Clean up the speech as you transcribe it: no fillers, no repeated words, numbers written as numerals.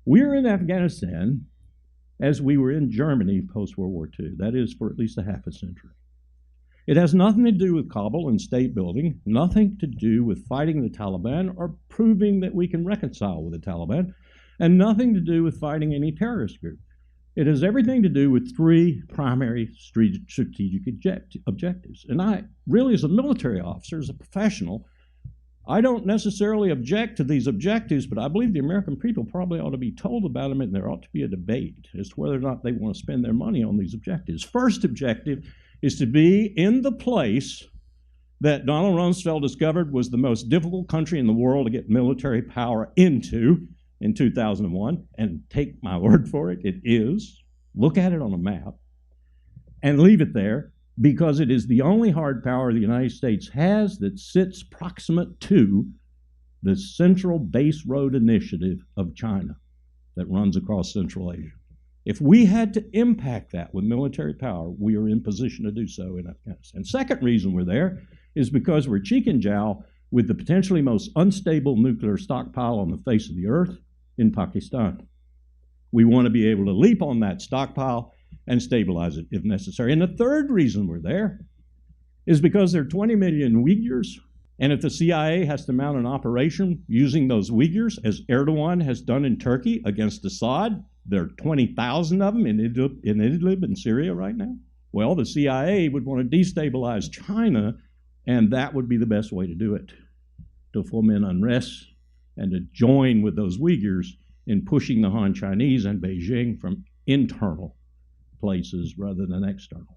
We're in Afghanistan as we were in Germany post-World War II. That is, for at least a half a century. It has nothing to do with Kabul and state building, nothing to do with fighting the Taliban or proving that we can reconcile with the Taliban, and nothing to do with fighting any terrorist group. It has everything to do with three primary strategic objectives. And I really, as a military officer, as a professional, I don't necessarily object to these objectives, but I believe the American people probably ought to be told about them, and there ought to be a debate as to whether or not they want to spend their money on these objectives. First objective is to be in the place that Donald Rumsfeld discovered was the most difficult country in the world to get military power into in 2001, and take my word for it, it is. Look at it on a map and leave it there, because it is the only hard power the United States has that sits proximate to the Central Base Road Initiative of China that runs across Central Asia. If we had to impact that with military power, we are in position to do so in Afghanistan. Second reason we're there is because we're cheek and jowl with the potentially most unstable nuclear stockpile on the face of the earth in Pakistan. We want to be able to leap on that stockpile and stabilize it if necessary. And the third reason we're there is because there are 20 million Uyghurs, and if the CIA has to mount an operation using those Uyghurs, as Erdogan has done in Turkey against Assad, there are 20,000 of them in Idlib in Syria right now. Well, the CIA would want to destabilize China, and that would be the best way to do it, to foment unrest and to join with those Uyghurs in pushing the Han Chinese and Beijing from internal places rather than external.